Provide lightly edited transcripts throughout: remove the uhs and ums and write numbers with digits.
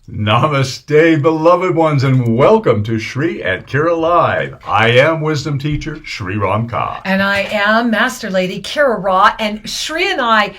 Namaste, beloved ones, and welcome to Sri and Kira Live. I am wisdom teacher Sri Ramka. And I am Master Lady Kira Ra. And Sri and I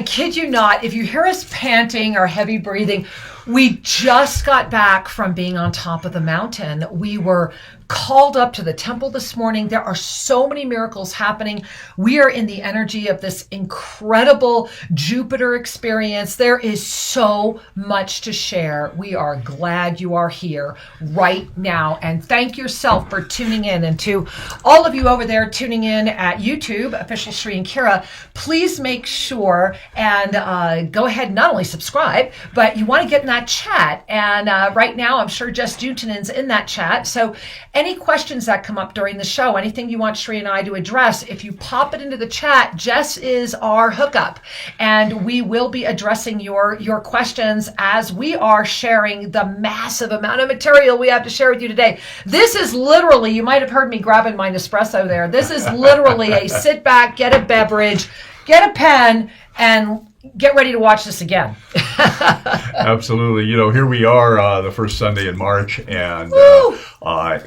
kid you not, if you hear us panting or heavy breathing, we just got back from being on top of the mountain. We were called up to the temple this morning. There are so many miracles happening. We are in the energy of this incredible Jupiter experience. There is so much to share. We are glad you are here right now. And thank yourself for tuning in. And to all of you over there tuning in at YouTube, Official Sri and Kira, please make sure and go ahead and not only subscribe, but you want to get in that chat. And right now, I'm sure Jess Dutinen's in that chat. So any questions that come up during the show, anything you want Sri and I to address, if you pop it into the chat, Jess is our hookup, and we will be addressing your questions as we are sharing the massive amount of material we have to share with you today. This is literally, you might have heard me grabbing my Nespresso there. This is literally a sit back, get a beverage, get a pen, and get ready to watch this again. Absolutely. You know, here we are the first Sunday in March, and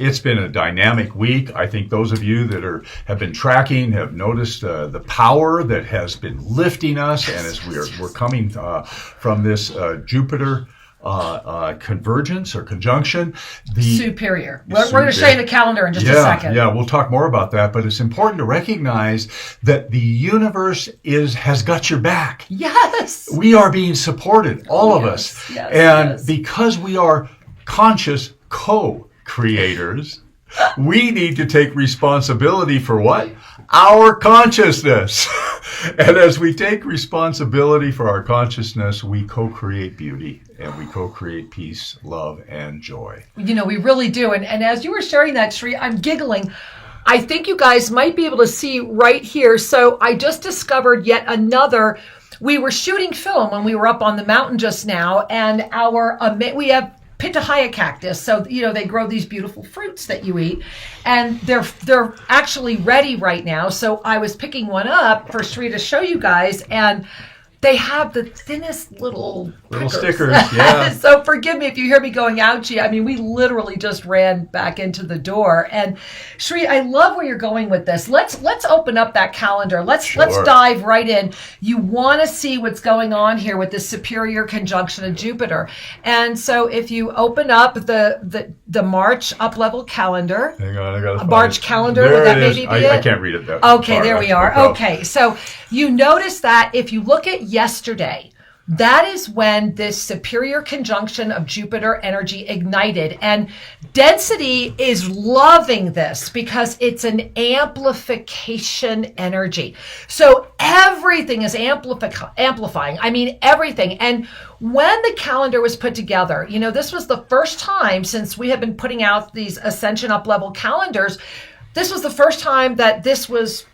it's been a dynamic week. I think those of you that have been tracking have noticed the power that has been lifting us, and as we're coming from this Jupiter convergence or conjunction. Superior. We're going to show you the calendar in just a second. Yeah, we'll talk more about that, but it's important to recognize that the universe has got your back. Yes. We are being supported, all of us. Yes, and because we are conscious co-creators, we need to take responsibility for what? Our consciousness. And as we take responsibility for our consciousness, we co-create beauty, and we co-create peace, love, and joy. You know, we really do. And as you were sharing that, Sri, I'm giggling. I think you guys might be able to see right here. So I just discovered yet another. We were shooting film when we were up on the mountain just now, and we have pitahaya cactus. So, you know, they grow these beautiful fruits that you eat, and they're actually ready right now. So I was picking one up for Sri to show you guys, and they have the thinnest little stickers. Yeah. So forgive me if you hear me going ouchie. I mean, we literally just ran back into the door. And Sri, I love where you're going with this. Let's open up that calendar. Let's dive right in. You want to see what's going on here with this superior conjunction of Jupiter. And so if you open up the March up-level calendar. Hang on, I got to March calendar, there would that it is. maybe be it? I can't read it that Okay, far. there we are. Okay, so you notice that if you look at yesterday, that is when this superior conjunction of Jupiter energy ignited. And density is loving this because it's an amplification energy. So everything is amplifying. I mean, everything. And when the calendar was put together, you know, this was the first time since we have been putting out these Ascension up-level calendars. This was the first time that this was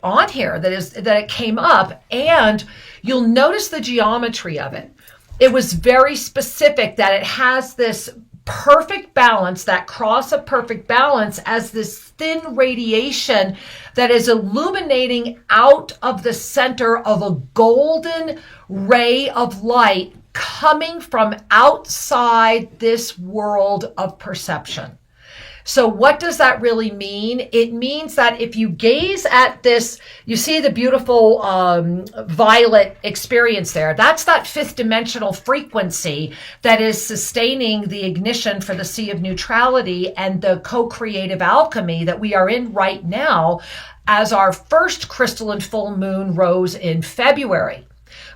on here, that it came up, and you'll notice the geometry of it. It was very specific that it has this perfect balance, that cross of perfect balance, as this thin radiation that is illuminating out of the center of a golden ray of light coming from outside this world of perception. So what does that really mean? It means that if you gaze at this, you see the beautiful violet experience there. That's that fifth dimensional frequency that is sustaining the ignition for the Sea of Neutrality and the co-creative alchemy that we are in right now as our first crystalline full moon rose in February.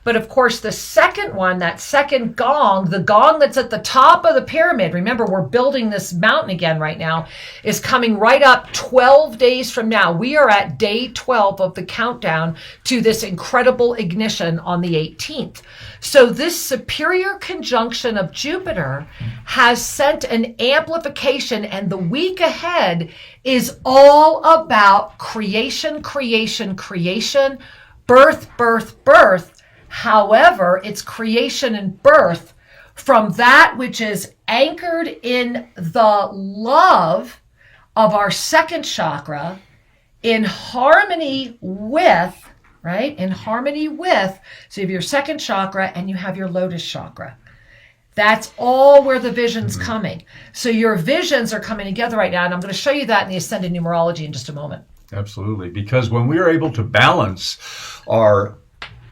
But of course, the second one, that second gong, the gong that's at the top of the pyramid, remember, we're building this mountain again right now, is coming right up 12 days from now. We are at day 12 of the countdown to this incredible ignition on the 18th. So this superior conjunction of Jupiter has sent an amplification, and the week ahead is all about creation, creation, creation, birth, birth, birth. However, it's creation and birth from that which is anchored in the love of our second chakra, in harmony with, right? In harmony with, so you have your second chakra and you have your lotus chakra. That's all where the vision's coming. So your visions are coming together right now, and I'm going to show you that in the Ascended Numerology in just a moment. Absolutely. Because when we are able to balance our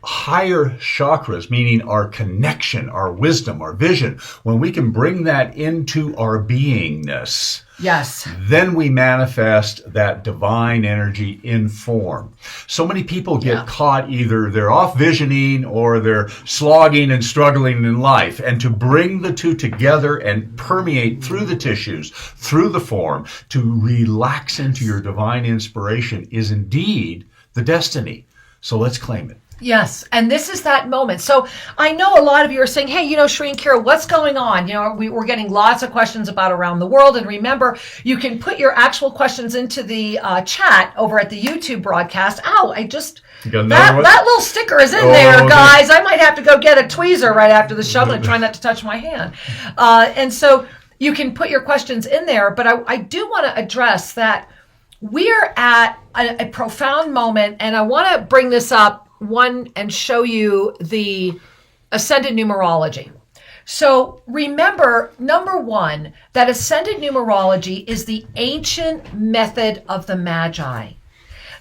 higher chakras, meaning our connection, our wisdom, our vision, when we can bring that into our beingness, yes, then we manifest that divine energy in form. So many people get caught, either they're off visioning or they're slogging and struggling in life. And to bring the two together and permeate through the tissues, through the form, to relax into your divine inspiration is indeed the destiny. So let's claim it. Yes, and this is that moment. So I know a lot of you are saying, hey, Sri and Kira, what's going on? We're getting lots of questions about around the world. And remember, you can put your actual questions into the chat over at the YouTube broadcast. Ow, that little sticker is in there, guys. I might have to go get a tweezer right after the show and try not to touch my hand. And so you can put your questions in there. But I do want to address that we're at a profound moment, and I want to bring this up and show you the Ascended Numerology. So remember, number one, that Ascended Numerology is the ancient method of the Magi.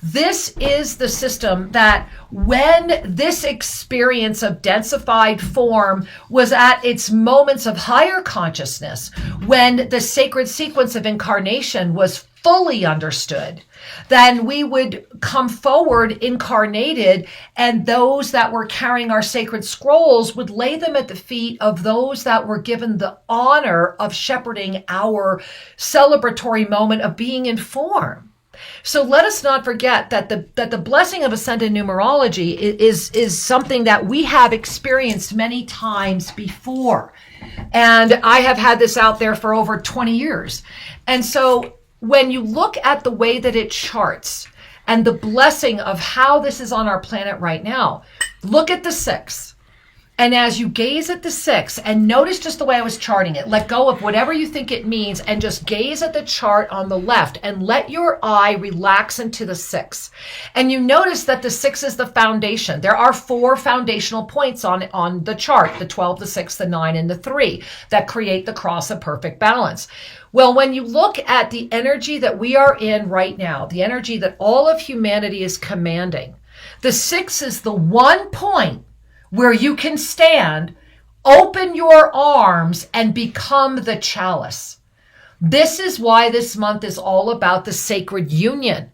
This is the system that when this experience of densified form was at its moments of higher consciousness, when the sacred sequence of incarnation was fully understood, then we would come forward incarnated, and those that were carrying our sacred scrolls would lay them at the feet of those that were given the honor of shepherding our celebratory moment of being in form. So let us not forget that the blessing of Ascended Numerology is something that we have experienced many times before. And I have had this out there for over 20 years. And so when you look at the way that it charts and the blessing of how this is on our planet right now, look at the 6. And as you gaze at the 6 and notice just the way I was charting it, let go of whatever you think it means and just gaze at the chart on the left and let your eye relax into the 6. And you notice that the 6 is the foundation. There are 4 foundational points on the chart, the 12, the 6, the 9, and the 3, that create the cross of perfect balance. Well, when you look at the energy that we are in right now, the energy that all of humanity is commanding, the 6 is the one point where you can stand, open your arms, and become the chalice. This is why this month is all about the sacred union.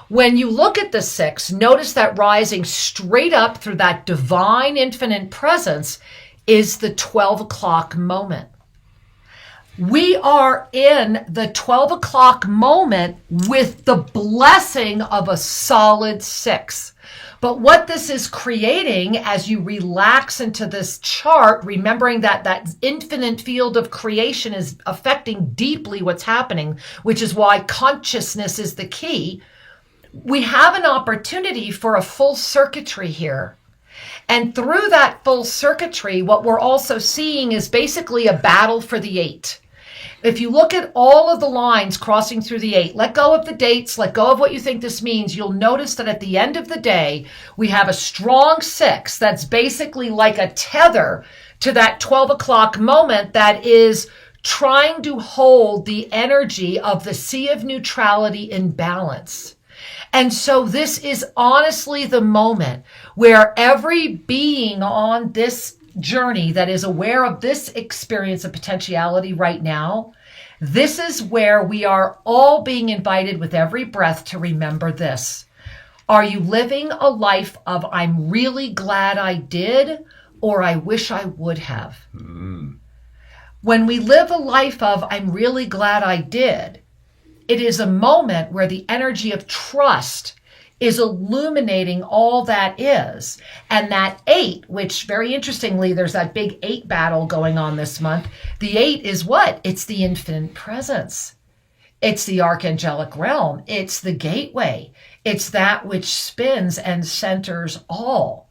When you look at the 6, notice that rising straight up through that divine infinite presence is the 12 o'clock moment. We are in the 12 o'clock moment with the blessing of a solid 6. But what this is creating as you relax into this chart, remembering that that infinite field of creation is affecting deeply what's happening, which is why consciousness is the key, we have an opportunity for a full circuitry here. And through that full circuitry, what we're also seeing is basically a battle for the 8. If you look at all of the lines crossing through the 8, let go of the dates, let go of what you think this means, you'll notice that at the end of the day, we have a strong 6 that's basically like a tether to that 12 o'clock moment that is trying to hold the energy of the Sea of Neutrality in balance. And so this is honestly the moment where every being on this journey that is aware of this experience of potentiality right now, this is where we are all being invited with every breath to remember this. Are you living a life of I'm really glad I did, or I wish I would have? When we live a life of I'm really glad I did, it is a moment where the energy of trust is illuminating all that is. And that 8, which very interestingly, there's that big 8 battle going on this month. The 8 is what? It's the infinite presence. It's the archangelic realm. It's the gateway. It's that which spins and centers all.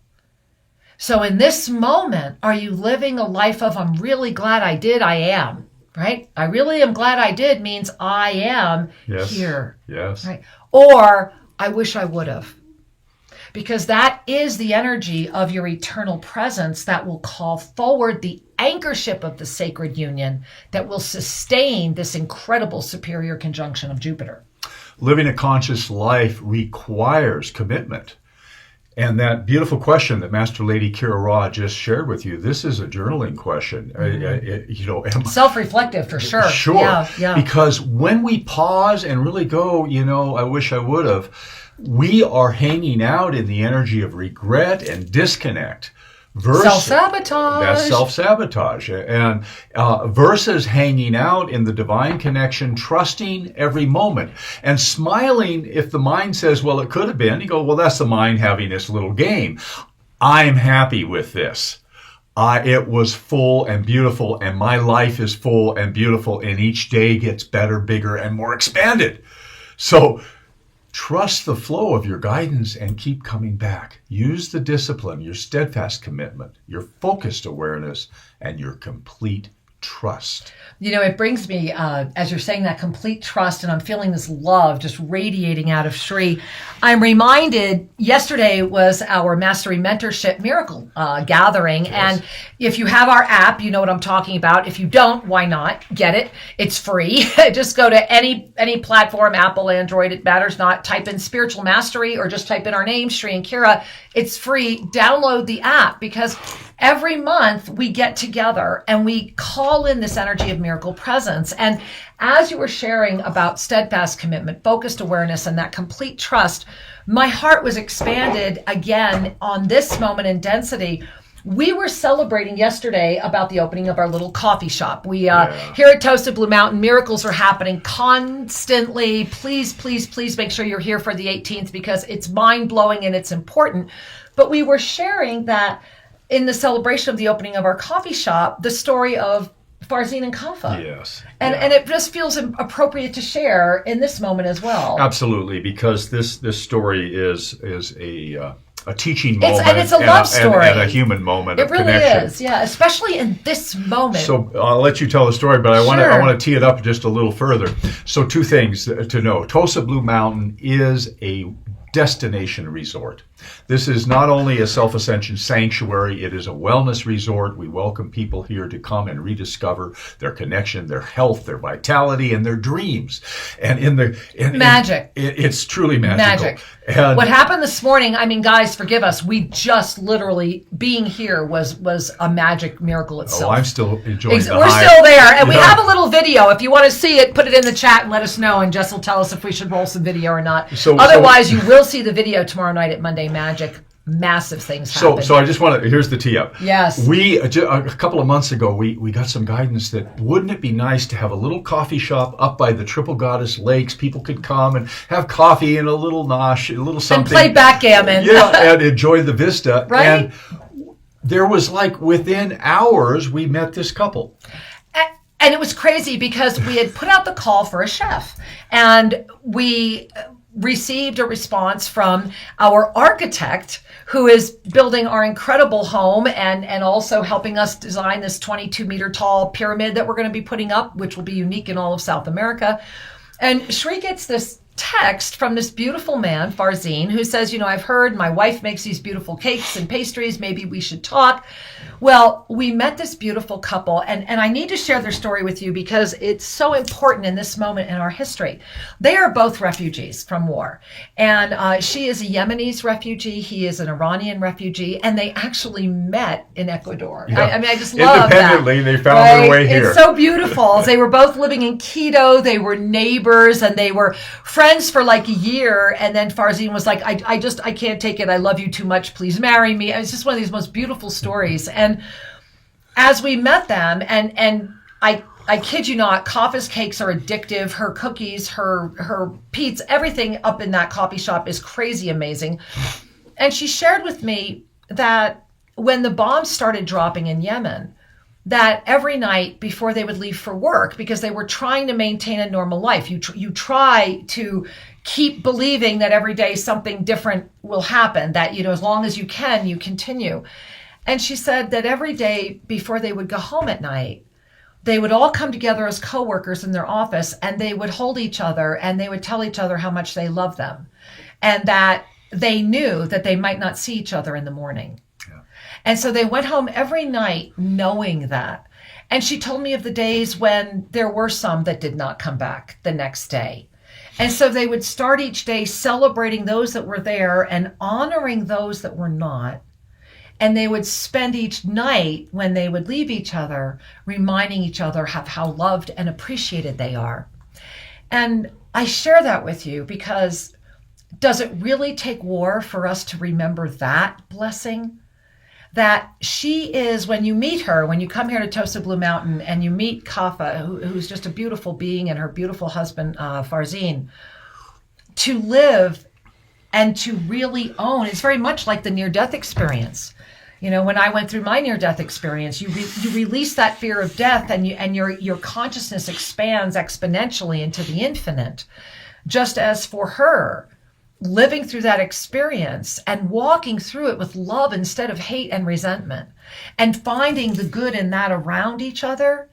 So in this moment, are you living a life of I'm really glad I did? I am, right? I really am glad I did means I am here. Yes. Right? Or I wish I would have. because that is the energy of your eternal presence that will call forward the anchorship of the sacred union that will sustain this incredible superior conjunction of Jupiter. Living a conscious life requires commitment. And that beautiful question that Master Lady Kira Ra just shared with you, this is a journaling question. Self-reflective for sure. Sure. Yeah. Because when we pause and really go, I wish I would have, we are hanging out in the energy of regret and disconnect. Self-sabotage. That's self-sabotage. And versus hanging out in the divine connection, trusting every moment, and smiling if the mind says, well, it could have been. You go, well, that's the mind having this little game. I'm happy with this. It was full and beautiful, and my life is full and beautiful, and each day gets better, bigger, and more expanded. So trust the flow of your guidance and keep coming back. Use the discipline, your steadfast commitment, your focused awareness, and your complete trust. It brings me, as you're saying that, complete trust, and I'm feeling this love just radiating out of Shri. I'm reminded yesterday was our Mastery Mentorship Miracle gathering. Yes. And if you have our app, you know what I'm talking about. If you don't, why not? Get it. It's free. Just go to any platform, Apple, Android, it matters not. Type in Spiritual Mastery or just type in our name, Shri and Kira. It's free. Download the app, because every month we get together and we call in this energy of miracle presence. And as you were sharing about steadfast commitment, focused awareness, and that complete trust, my heart was expanded again on this moment in density. We were celebrating yesterday about the opening of our little coffee shop. We here at Toasted Blue Mountain, miracles are happening constantly. Please, please, please make sure you're here for the 18th, because it's mind-blowing and it's important. But we were sharing that in the celebration of the opening of our coffee shop, the story of Farzine and Kafa. Yes. And it just feels appropriate to share in this moment as well. Absolutely, because this story is a teaching moment. It's a love story. And a human moment of connection. It really is, yeah, especially in this moment. So I'll let you tell the story, but I want to tee it up just a little further. So 2 things to know. Tosa Blue Mountain is a destination resort. This is not only a self-ascension sanctuary, it is a wellness resort. We welcome people here to come and rediscover their connection, their health, their vitality, and their dreams. And magic. It's truly magical. Magic. And what happened this morning, guys, forgive us. We just literally, being here was a magic miracle itself. Oh, I'm still enjoying the We're high. still there. And we have a little video. If you want to see it, put it in the chat and let us know. And Jess will tell us if we should roll some video or not. Otherwise, you will see the video tomorrow night at Monday Magic. Massive things happen. So I just want to, here's the tee up. Yes. We, a couple of months ago, we got some guidance that wouldn't it be nice to have a little coffee shop up by the Triple Goddess Lakes? People could come and have coffee and a little nosh, a little something. And play backgammon. Yeah, and enjoy the vista. Right? And there was within hours, we met this couple. And it was crazy because we had put out the call for a chef. And we received a response from our architect, who is building our incredible home and also helping us design this 22-meter tall pyramid that we're going to be putting up, which will be unique in all of South America. And Shri gets this text from this beautiful man, Farzine, who says, I've heard my wife makes these beautiful cakes and pastries. Maybe we should talk. Well, we met this beautiful couple, and I need to share their story with you because it's so important in this moment in our history. They are both refugees from war, and she is a Yemenis refugee. He is an Iranian refugee, and they actually met in Ecuador. Yeah. I just love that. Independently, they found their way here. It's so beautiful. They were both living in Quito. They were neighbors, and they were friends for a year, and then Farzine was like, I can't take it. I love you too much. Please marry me. It's just one of these most beautiful stories. And as we met them, and I kid you not, Kafa's cakes are addictive. Her cookies, her pizza, everything up in that coffee shop is crazy amazing. And she shared with me that when the bombs started dropping in Yemen, that every night before they would leave for work, because they were trying to maintain a normal life, you try to keep believing that every day something different will happen, that, as long as you can, you continue. And she said that every day before they would go home at night, they would all come together as coworkers in their office, and they would hold each other and they would tell each other how much they love them. And that they knew that they might not see each other in the morning. Yeah. And so they went home every night knowing that. And she told me of the days when there were some that did not come back the next day. And so they would start each day celebrating those that were there and honoring those that were not. And they would spend each night when they would leave each other, reminding each other of how loved and appreciated they are. And I share that with you because does it really take war for us to remember that blessing? That she is, when you meet her, when you come here to Tosa Blue Mountain and you meet Kafa, who's just a beautiful being, and her beautiful husband, Farzine, to live and to really own, it's very much like the near-death experience. You know, when I went through my near-death experience, you release that fear of death, and your consciousness expands exponentially into the infinite. Just as for her, living through that experience and walking through it with love instead of hate and resentment, and finding the good in that around each other,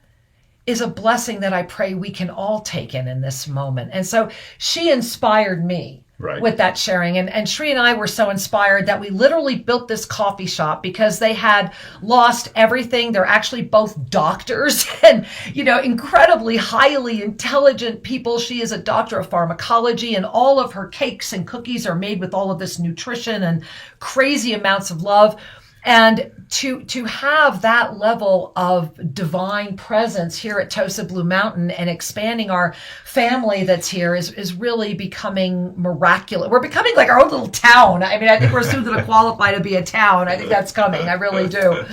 is a blessing that I pray we can all take in this moment. And so she inspired me. Right. With that sharing. And Shri and I were so inspired that we literally built this coffee shop because they had lost everything. They're actually both doctors and, incredibly highly intelligent people. She is a doctor of pharmacology, and all of her cakes and cookies are made with all of this nutrition and crazy amounts of love. And to have that level of divine presence here at Tosa Blue Mountain and expanding our family that's here is really becoming miraculous. We're becoming like our own little town. I mean, I think we're soon going to qualify to be a town. I think that's coming. I really do.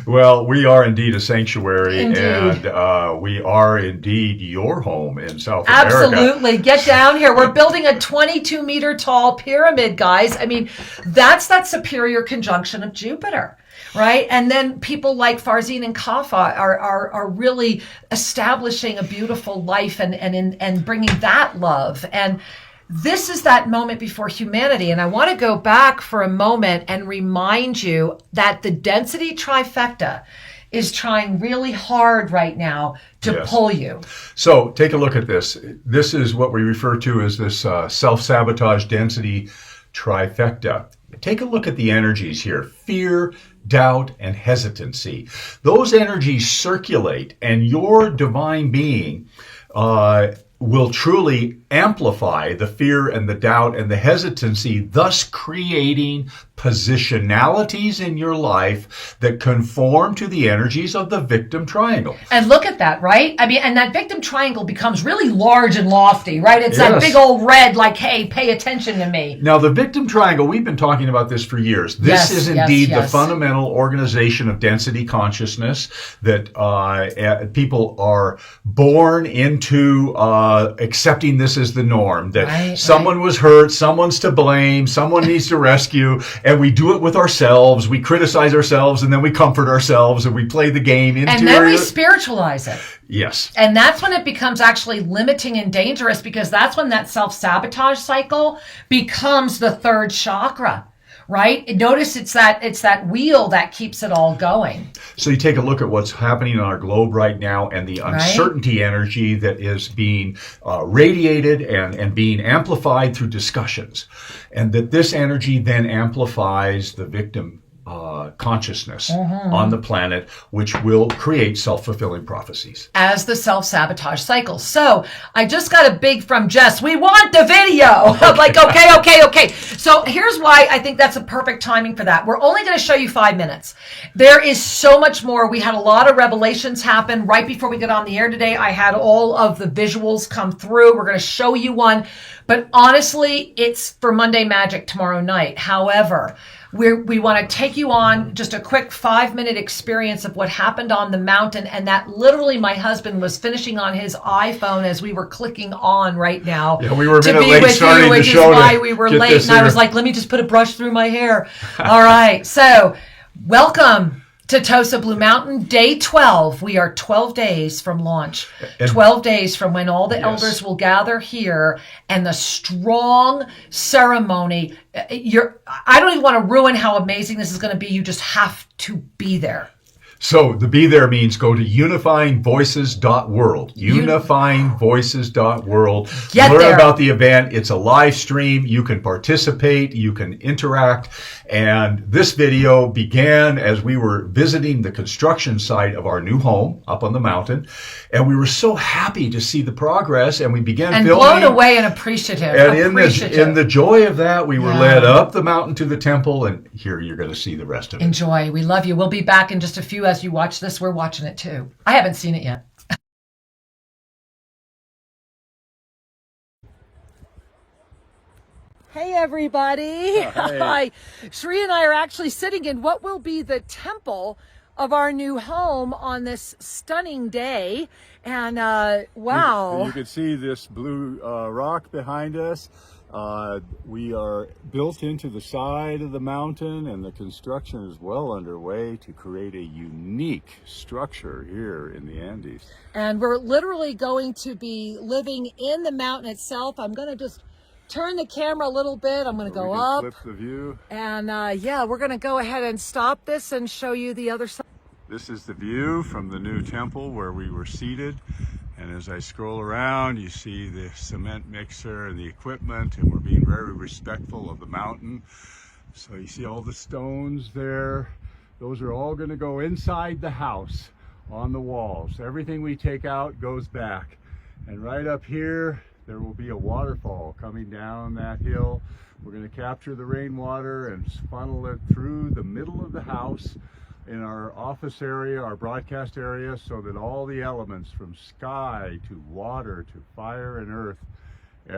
Well, we are indeed a sanctuary. Indeed. And we are indeed your home in South America. Absolutely. Get down here. We're building a 22-meter tall pyramid, guys. I mean, that's that superior conjunction of Jupiter. Right. And then people like Farzine and Kafa are really establishing a beautiful life and bringing that love. And this is that moment before humanity. And I want to go back for a moment and remind you that the density trifecta is trying really hard right now to pull you. So take a look at this. This is what we refer to as this self-sabotage density trifecta. Take a look at the energies here. Fear, doubt, and hesitancy. Those energies circulate, and your divine being will truly amplify the fear and the doubt and the hesitancy, thus creating positionalities in your life that conform to the energies of the victim triangle. And look at that, right? I mean, and that victim triangle becomes really large and lofty, right? It's that big old red, like, hey, pay attention to me. Now, the victim triangle, we've been talking about this for years. This is indeed the fundamental organization of density consciousness that people are born into accepting this as the norm, that someone was hurt, someone's to blame, someone needs to rescue, and we do it with ourselves. We criticize ourselves, and then we comfort ourselves, and we play the game. And then we spiritualize it. Yes. And that's when it becomes actually limiting and dangerous, because that's when that self-sabotage cycle becomes the third chakra. Right? Notice it's that wheel that keeps it all going. So you take a look at what's happening on our globe right now and the uncertainty energy that is being radiated and being amplified through discussions. And that this energy then amplifies the victim consciousness on the planet, which will create self-fulfilling prophecies. As the self-sabotage cycle. So I just got a big from Jess, we want the video. I'm like, okay. So here's why I think that's a perfect timing for that. We're only going to show you 5 minutes. There is so much more. We had a lot of revelations happen right before we got on the air today. I had all of the visuals come through. We're going to show you one. But honestly, it's for Monday Magic tomorrow night. However, we want to take you on just a quick 5-minute experience of what happened on the mountain, and that literally my husband was finishing on his iPhone as we were clicking on right now. Yeah, we were a minute late starting the show, which is why we were late, and I was like, let me just put a brush through my hair. All right, so welcome to Tosa Blue Mountain, day 12. We are 12 days from launch. 12 days from when all the elders will gather here, and the strong ceremony. I don't even want to ruin how amazing this is going to be. You just have to be there. So the be there means go to unifyingvoices.world. Unifyingvoices.world. Get Learn there. about the event. It's a live stream. You can participate. You can interact. And this video began as we were visiting the construction site of our new home up on the mountain. And we were so happy to see the progress. And we began and filming. blown away and appreciative. And in the joy of that, we were led up the mountain to the temple. And here you're going to see the rest of it. Enjoy. We love you. We'll be back in just a few. As you watch this, we're watching it too. I haven't seen it yet. Hey everybody. Hi. Sri and I are actually sitting in what will be the temple of our new home on this stunning day. And wow. You can see this blue rock behind us. We are built into the side of the mountain, and the construction is well underway to create a unique structure here in the Andes. And we're literally going to be living in the mountain itself. I'm going to just turn the camera a little bit. I'm going to go up. Flip the view. And yeah, we're going to go ahead and stop this and show you the other side. This is the view from the new temple where we were seated. And as I scroll around, you see the cement mixer and the equipment, and we're being very respectful of the mountain. So you see all the stones there. Those are all going to go inside the house on the walls. Everything we take out goes back. And right up here, there will be a waterfall coming down that hill. We're going to capture the rainwater and funnel it through the middle of the house in our office area, our broadcast area, so that all the elements from sky to water to fire and earth,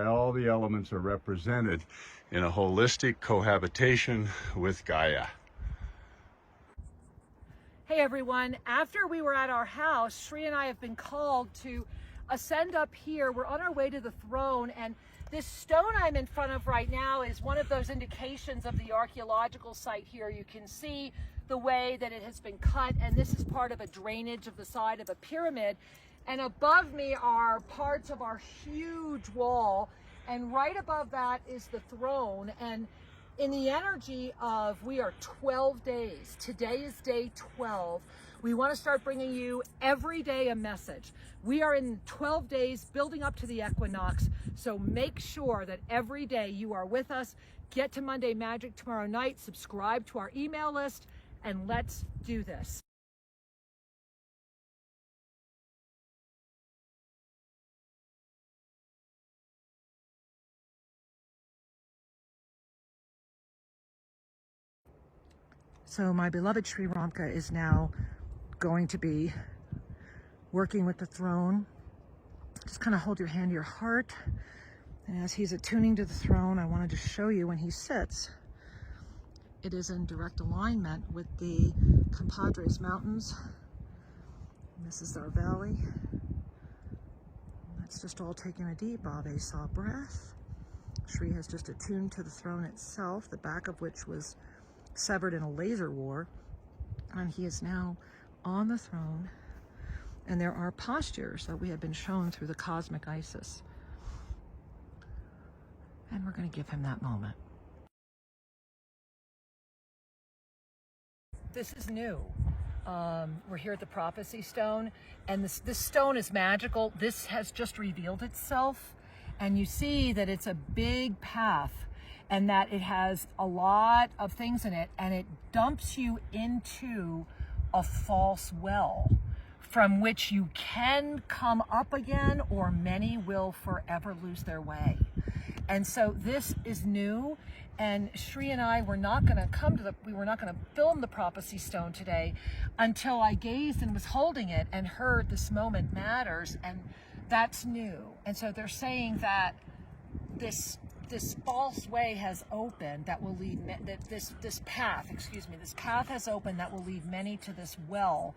all the elements are represented in a holistic cohabitation with Gaia. Hey everyone, after we were at our house, Sri and I have been called to ascend up here. We're on our way to the throne, and this stone I'm in front of right now is one of those indications of the archaeological site here. You can see the way that it has been cut, and this is part of a drainage of the side of a pyramid. And above me are parts of our huge wall, and right above that is the throne. And in the energy of, we are 12 days. Today is day 12. We want to start bringing you every day a message. We are in 12 days building up to the equinox, so make sure that every day you are with us. Get to Monday Magic tomorrow night, subscribe to our email list, and let's do this. So my beloved Sri Ramka is now going to be working with the throne. Just kind of hold your hand to your heart. And as he's attuning to the throne, I wanted to show you when he sits, it is in direct alignment with the Compadres Mountains. And this is our valley. Let's just all take in a deep Ave Saw breath. Sri has just attuned to the throne itself, the back of which was severed in a laser war. And he is now on the throne. And there are postures that we have been shown through the cosmic Isis. And we're going to give him that moment. This is new. We're here at the Prophecy Stone, and this stone is magical. This has just revealed itself, and you see that it's a big path, and that it has a lot of things in it, and it dumps you into a false well from which you can come up again, or many will forever lose their way. And so this is new. And Sri and I were not going to we were not going to film the Prophecy Stone today until I gazed and was holding it and heard this moment matters, and that's new. And so they're saying that this false way has opened that will lead, this path has opened that will lead many to this well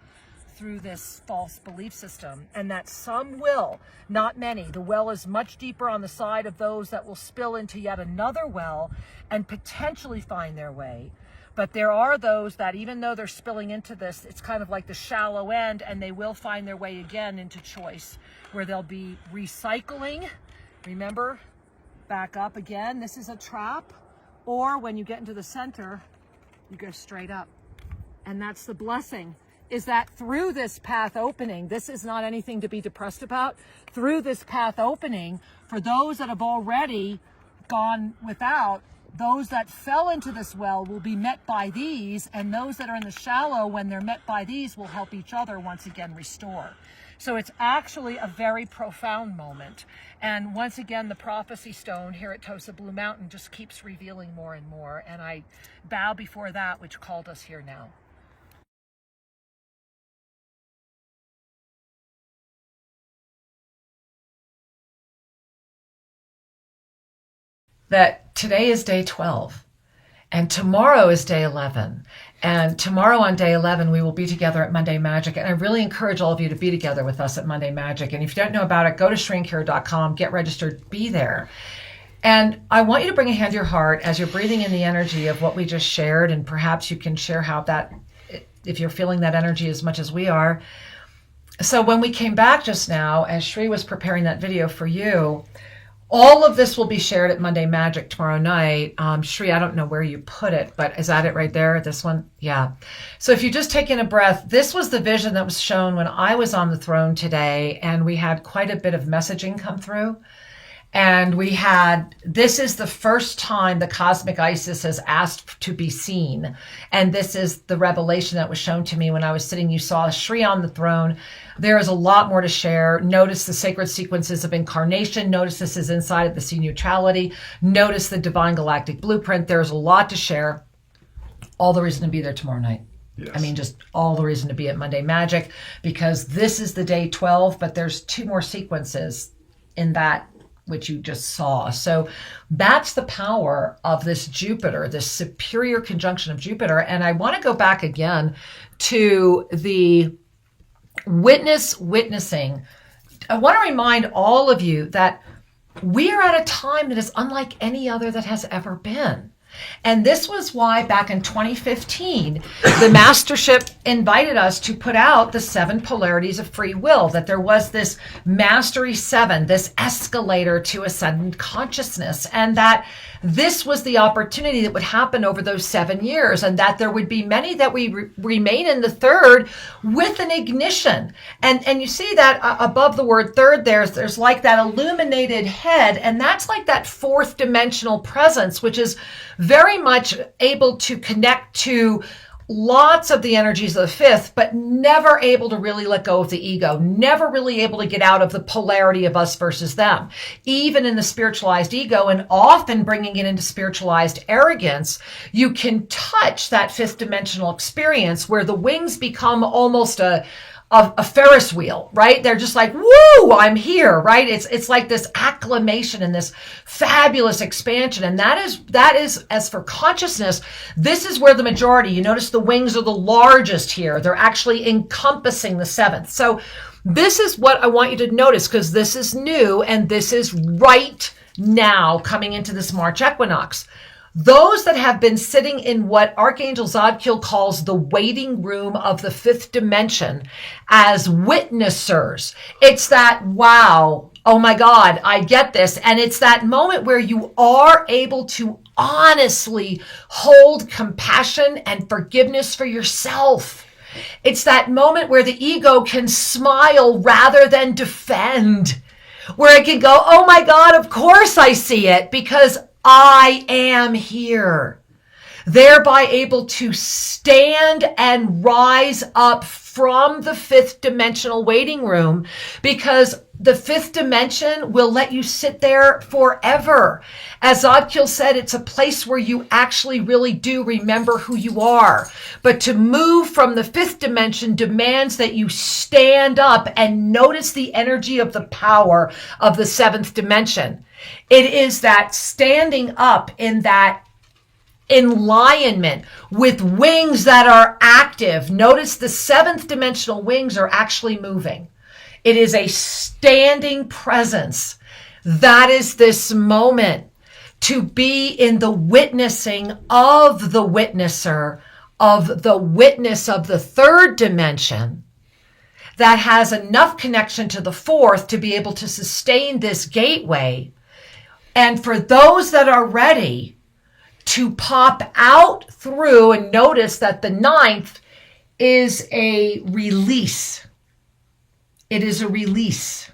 through this false belief system, and that some will, not many. The well is much deeper on the side of those that will spill into yet another well and potentially find their way. But there are those that, even though they're spilling into this, it's kind of like the shallow end, and they will find their way again into choice, where they'll be recycling. Remember, back up again. This is a trap. Or when you get into the center, you go straight up. And that's the blessing. is that through this path opening, this is not anything to be depressed about. Through this path opening, for those that have already gone without, those that fell into this well will be met by these, and those that are in the shallow, when they're met by these, will help each other once again restore. So it's actually a very profound moment. And once again, the prophecy stone here at Tosa Blue Mountain just keeps revealing more and more. And I bow before that which called us here now. That today is day 12 and tomorrow is day 11. And tomorrow on day 11, we will be together at Monday Magic. And I really encourage all of you to be together with us at Monday Magic. And if you don't know about it, go to shrinkhero.com, get registered, be there. And I want you to bring a hand to your heart as you're breathing in the energy of what we just shared. And perhaps you can share how that, if you're feeling that energy as much as we are. So when we came back just now, as Shri was preparing that video for you, all of this will be shared at Monday Magic tomorrow night. Shri, I don't know where you put it, but is that it right there? This one? Yeah. So if you just take in a breath, this was the vision that was shown when I was on the throne today, and we had quite a bit of messaging come through. And this is the first time the cosmic Isis has asked to be seen. And this is the revelation that was shown to me when I was sitting. You saw Shri on the throne. There is a lot more to share. Notice the sacred sequences of incarnation. Notice this is inside of the Sea of Neutrality. Notice the divine galactic blueprint. There's a lot to share. All the reason to be there tomorrow night. Yes. I mean, just all the reason to be at Monday Magic, because this is the day 12, but there's 2 more sequences in that which you just saw. So that's the power of this Jupiter, this superior conjunction of Jupiter. And I want to go back again to the witnessing. I want to remind all of you that we are at a time that is unlike any other that has ever been. And this was why back in 2015, the Mastership invited us to put out the 7 polarities of free will, that there was this Mastery 7, this escalator to ascendant consciousness, and that this was the opportunity that would happen over those 7 years, and that there would be many that we remain in the third with an ignition. And you see that above the word third there's like that illuminated head, and that's like that 4th dimensional presence, which is very much able to connect to lots of the energies of the 5th, but never able to really let go of the ego, never really able to get out of the polarity of us versus them, even in the spiritualized ego, and often bringing it into spiritualized arrogance. You can touch that 5th dimensional experience where the wings become almost a Ferris wheel, right? They're just like, woo, I'm here, right? It's like this acclamation and this fabulous expansion. And that is, as for consciousness, this is where the majority, you notice the wings are the largest here. They're actually encompassing the 7th. So this is what I want you to notice, because this is new and this is right now coming into this March equinox. Those that have been sitting in what Archangel Zadkiel calls the waiting room of the 5th dimension as witnessers. It's that, wow, oh my God, I get this. And it's that moment where you are able to honestly hold compassion and forgiveness for yourself. It's that moment where the ego can smile rather than defend, where it can go, oh my God, of course I see it, because I am here, thereby able to stand and rise up from the 5th dimensional waiting room, because the 5th dimension will let you sit there forever. As Zadkiel said, it's a place where you actually really do remember who you are. But to move from the 5th dimension demands that you stand up and notice the energy of the power of the 7th dimension. It is that standing up in that enlightenment with wings that are active. Notice the 7th dimensional wings are actually moving. It is a standing presence. That is this moment to be in the witnessing of the witnesser, of the witness of the 3rd dimension that has enough connection to the 4th to be able to sustain this gateway. And for those that are ready to pop out through, and notice that the 9th is a release. It is a release.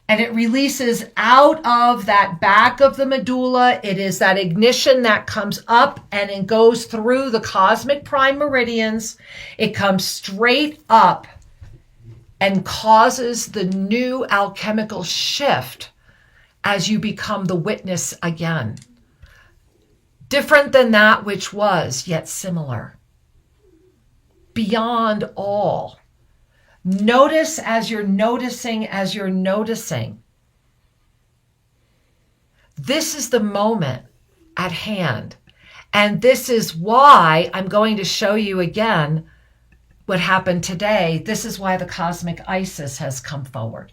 And it releases out of that back of the medulla. It is that ignition that comes up and it goes through the cosmic prime meridians. It comes straight up and causes the new alchemical shift as you become the witness again. Different than that which was, yet similar. Beyond all. Notice as you're noticing, as you're noticing. This is the moment at hand. And this is why I'm going to show you again what happened today. This is why the cosmic Isis has come forward.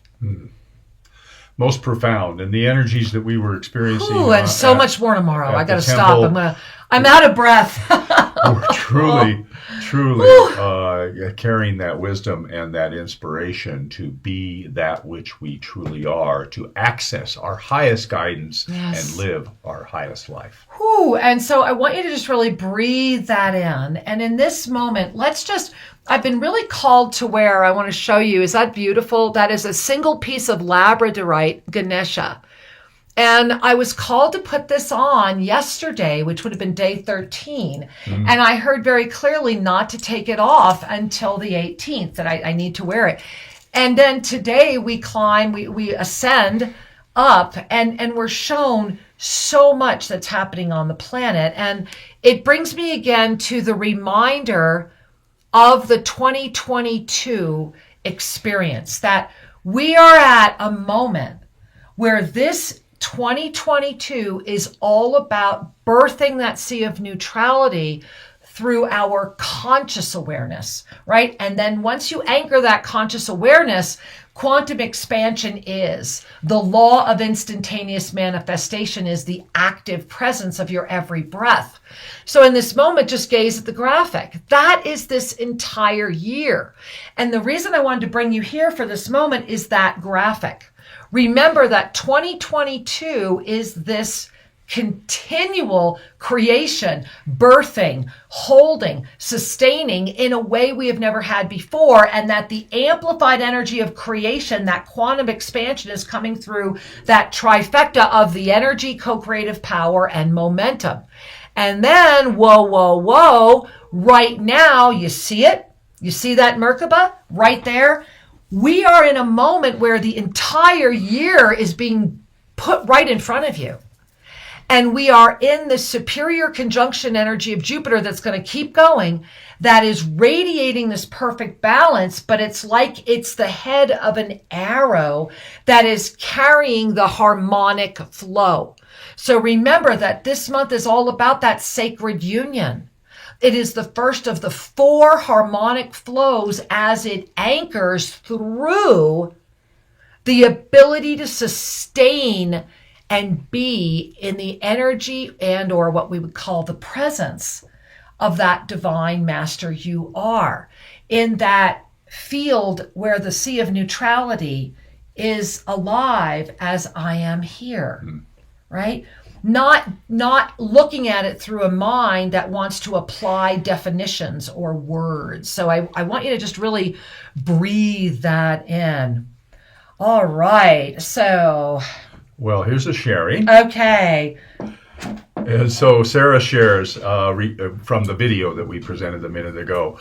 Most profound. And the energies that we were experiencing. And so much more tomorrow. I got to stop. temple. I'm out of breath. We're truly carrying that wisdom and that inspiration to be that which we truly are, to access our highest guidance and live our highest life. And so I want you to just really breathe that in. And in this moment, I've been really called to where I want to show you. Is that beautiful? That is a single piece of labradorite Ganesha. And I was called to put this on yesterday, which would have been day 13. And I heard very clearly not to take it off until the 18th, that I need to wear it. And then today we climb, we ascend up, and we're shown so much that's happening on the planet. And it brings me again to the reminder of the 2022 experience, that we are at a moment where this 2022 is all about birthing that sea of neutrality through our conscious awareness, right? And then once you anchor that conscious awareness, quantum expansion is the law of instantaneous manifestation, is the active presence of your every breath. So in this moment, just gaze at the graphic. That is this entire year. And the reason I wanted to bring you here for this moment is that graphic. Remember that 2022 is this continual creation, birthing, holding, sustaining in a way we have never had before, and that the amplified energy of creation, that quantum expansion, is coming through that trifecta of the energy, co-creative power, and momentum. And then, whoa, right now, you see it? You see that Merkaba right there? We are in a moment where the entire year is being put right in front of you. And we are in the superior conjunction energy of Jupiter that's going to keep going, that is radiating this perfect balance, but it's like it's the head of an arrow that is carrying the harmonic flow. So remember that this month is all about that sacred union. It is the first of the 4 harmonic flows as it anchors through the ability to sustain and be in the energy and or what we would call the presence of that divine master you are, in that field where the Sea of Neutrality is alive as I am here, right? Not looking at it through a mind that wants to apply definitions or words. So I want you to just really breathe that in. All right, so... Well, here's a sharing. Okay. And so Sarah shares from the video that we presented a minute ago.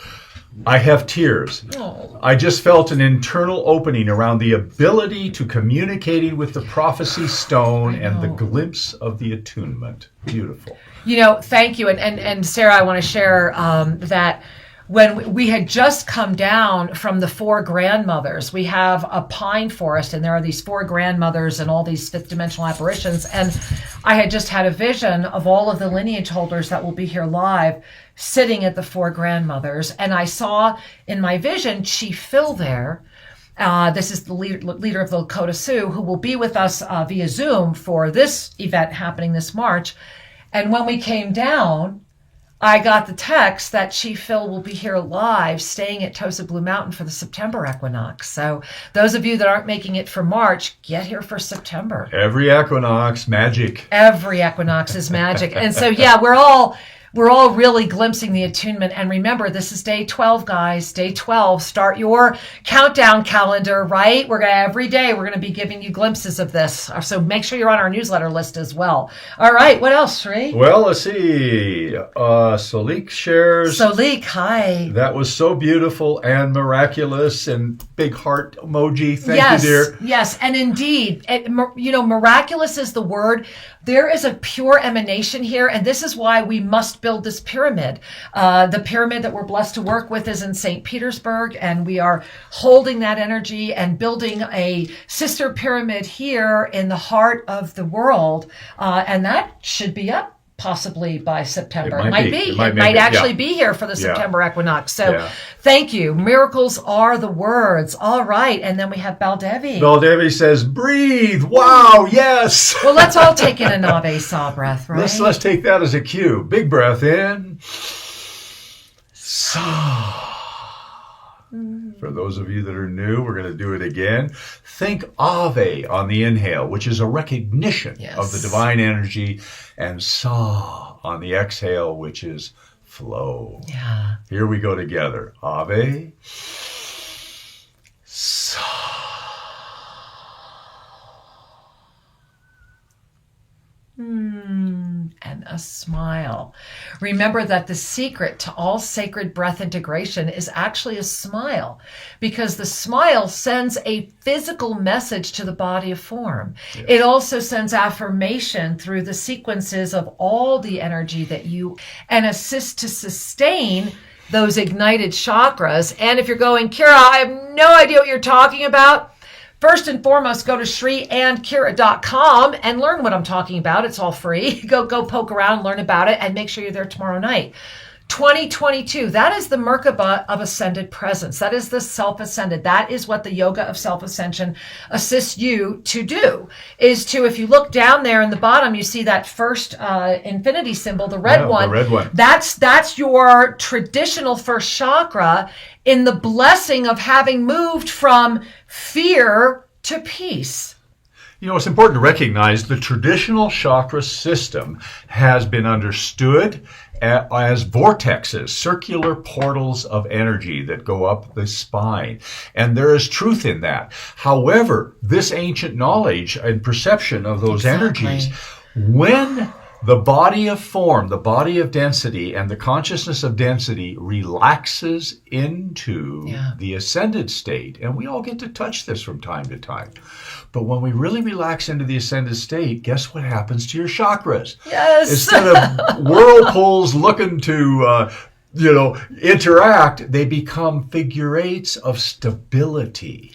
I have tears. Oh. I just felt an internal opening around the ability to communicating with the prophecy stone and the glimpse of the attunement. Beautiful. Thank you. And Sarah, I want to share that when we had just come down from the 4 grandmothers, we have a pine forest, and there are these 4 grandmothers and all these 5th dimensional apparitions. And I had just had a vision of all of the lineage holders that will be here live sitting at the 4 grandmothers. And I saw in my vision Chief Phil there. This is the leader of the Lakota Sioux, who will be with us via Zoom for this event happening this March. And when we came down, I got the text that Chief Phil will be here live, staying at Tosa Blue Mountain for the September equinox. So those of you that aren't making it for March, get here for September. Every equinox, magic. Every equinox is magic. And so, we're we're all really glimpsing the attunement. And remember, this is day 12, guys. Day 12. Start your countdown calendar, right? Every day we're going to be giving you glimpses of this. So make sure you're on our newsletter list as well. All right. What else, Sri? Well, let's see. Solik shares. Solik, hi. That was so beautiful and miraculous, and big heart emoji. Thank you, dear. Yes, and indeed, miraculous is the word. There is a pure emanation here, and this is why we must build this pyramid. The pyramid that we're blessed to work with is in St. Petersburg, and we are holding that energy and building a sister pyramid here in the heart of the world, and that should be up possibly by September. It might actually be here for the September equinox. So thank you. Miracles are the words. All right. And then we have Baldevi. Baldevi says, breathe. Wow. Yes. Well, let's all take in a Nave Sa breath, right? Let's take that as a cue. Big breath in. Sa. For those of you that are new, we're going to do it again. Think Ave on the inhale, which is a recognition of the divine energy, and Sa on the exhale, which is flow. Yeah. Here we go together. Ave. Sa. And a smile. Remember that the secret to all sacred breath integration is actually a smile, because the smile sends a physical message to the body of form. Yes. It also sends affirmation through the sequences of all the energy that you, and assists to sustain those ignited chakras. And if you're going, Kira, I have no idea what you're talking about, first and foremost, go to ShriandKira.com and learn what I'm talking about. It's all free. Go poke around, learn about it, and make sure you're there tomorrow night. 2022, that is the Merkaba of ascended presence. That is the self-ascended. That is what the yoga of self-ascension assists you to do, is to, if you look down there in the bottom, you see that first infinity symbol, the red one. The red one. That's your traditional first chakra in the blessing of having moved from fear to peace. You know, it's important to recognize the traditional chakra system has been understood as vortexes, circular portals of energy that go up the spine. And there is truth in that. However, this ancient knowledge and perception of those energies, when the body of form, the body of density, and the consciousness of density relaxes into the ascended state, and we all get to touch this from time to time. But when we really relax into the ascended state, guess what happens to your chakras? Yes. Instead of whirlpools looking to, interact, they become figure eights of stability,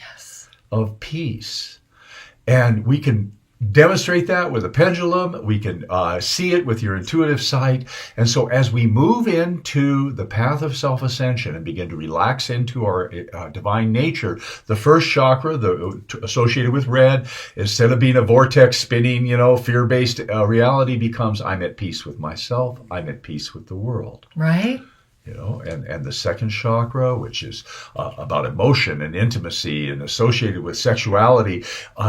of peace. And we can demonstrate that with a pendulum. We can see it with your intuitive sight. And so as we move into the path of self-ascension and begin to relax into our divine nature, the first chakra, associated with red, instead of being a vortex spinning, fear-based reality, becomes I'm at peace with myself. I'm at peace with the world. Right. And the second chakra, which is about emotion and intimacy and associated with sexuality,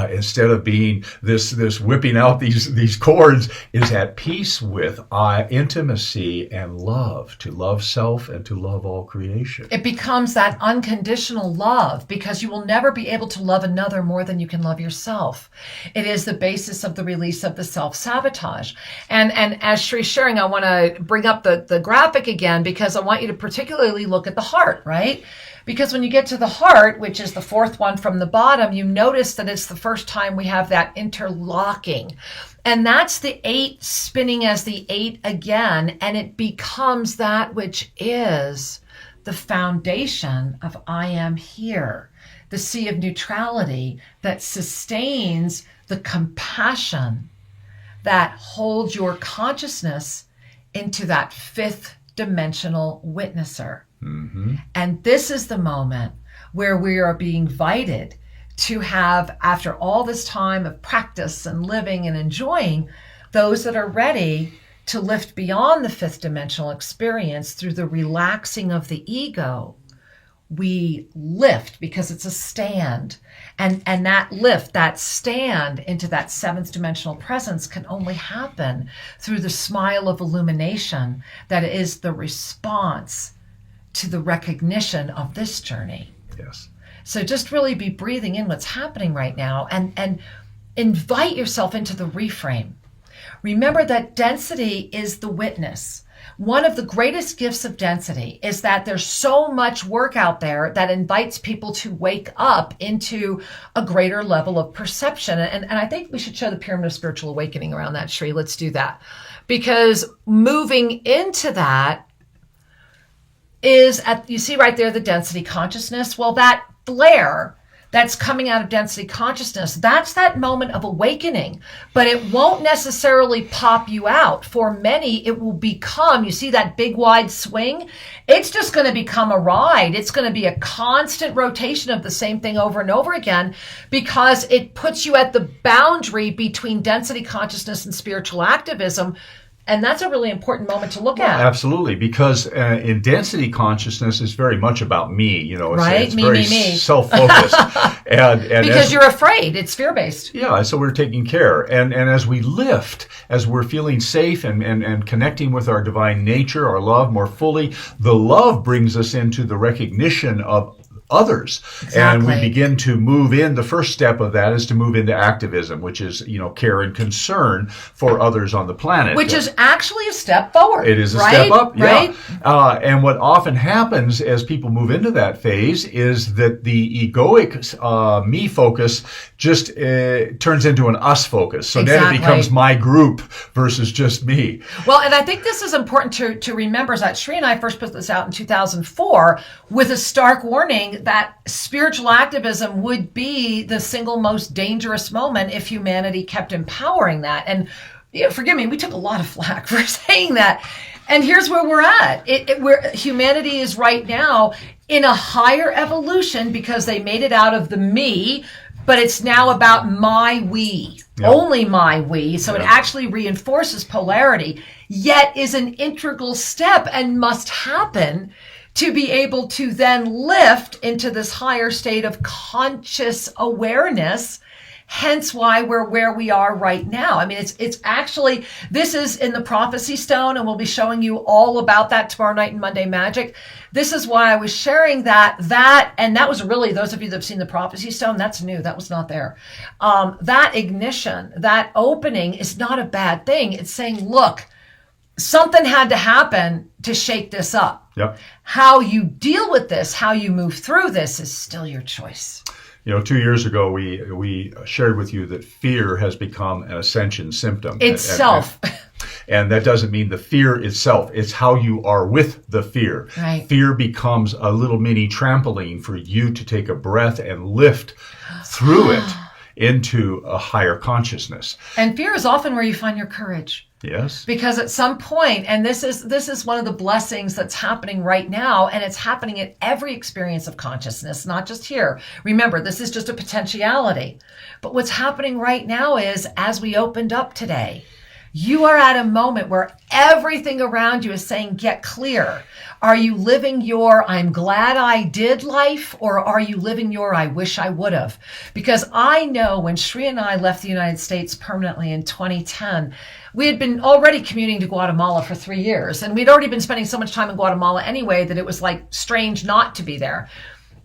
instead of being this whipping out these chords, is at peace with intimacy and love, to love self and to love all creation. It becomes that unconditional love, because you will never be able to love another more than you can love yourself. It is the basis of the release of the self-sabotage. And as Shri's sharing, I want to bring up the graphic again, because I want you to particularly look at the heart, right? Because when you get to the heart, which is the fourth one from the bottom, you notice that it's the first time we have that interlocking. And that's the 8 spinning as the 8 again, and it becomes that which is the foundation of I am here, the Sea of Neutrality that sustains the compassion that holds your consciousness into that 5th dimensional witnesser. Mm-hmm. And this is the moment where we are being invited to have, after all this time of practice and living and enjoying, those that are ready to lift beyond the 5th dimensional experience through the relaxing of the ego. we lift because it's a stand. And that lift, that stand into that seventh dimensional presence can only happen through the smile of illumination that is the response to the recognition of this journey. Yes. So just really be breathing in what's happening right now and invite yourself into the reframe. Remember that density is the witness. One of the greatest gifts of density is that there's so much work out there that invites people to wake up into a greater level of perception. And I think we should show the Pyramid of Spiritual Awakening around that, Shri. Let's do that. Because moving into that is, you see right there, the density consciousness. Well, that flare that's coming out of density consciousness, that's that moment of awakening, but it won't necessarily pop you out. For many, it will become, you see that big wide swing? It's just going to become a ride. It's going to be a constant rotation of the same thing over and over again, because it puts you at the boundary between density consciousness and spiritual activism. And that's a really important moment to look at. Absolutely, because in density consciousness is very much about me. You know, it's me, very me. self-focused, and because you're afraid, it's fear-based. Yeah, so we're taking care, and as we lift, as we're feeling safe and connecting with our divine nature, our love more fully, the love brings us into the recognition of others. Exactly. And we begin to move in. The first step of that is to move into activism, which is, care and concern for others on the planet. Which is actually a step forward. It is a right? step up, right? Yeah. And what often happens as people move into that phase is that the egoic me focus just turns into an us focus. So then it becomes my group versus just me. Well, and I think this is important to remember, is that Shri and I first put this out in 2004 with a stark warning that spiritual activism would be the single most dangerous moment if humanity kept empowering that. And forgive me, we took a lot of flack for saying that. And here's where we're at. Where humanity is right now in a higher evolution, because they made it out of the me, but it's now about my we, only my we. So it actually reinforces polarity, yet is an integral step and must happen to be able to then lift into this higher state of conscious awareness. Hence why we're where we are right now. I mean, it's actually, this is in the Prophecy Stone, and we'll be showing you all about that tomorrow night in Monday Magic. This is why I was sharing that, and that was really, those of you that have seen the Prophecy Stone, that's new. That was not there. That ignition, that opening is not a bad thing. It's saying, look, something had to happen to shake this up. Yep. How you deal with this, how you move through this is still your choice. 2 years ago, we shared with you that fear has become an ascension symptom. Itself. And that doesn't mean the fear itself. It's how you are with the fear. Right. Fear becomes a little mini trampoline for you to take a breath and lift through it into a higher consciousness. And fear is often where you find your courage. Yes. Because at some point, and this is one of the blessings that's happening right now, and it's happening in every experience of consciousness, not just here. Remember, this is just a potentiality. But what's happening right now is, as we opened up today, you are at a moment where everything around you is saying, get clear. Are you living your I'm glad I did life, or are you living your I wish I would have? Because I know when Shri and I left the United States permanently in 2010, we had been already commuting to Guatemala for 3 years, and we'd already been spending so much time in Guatemala anyway that it was like strange not to be there.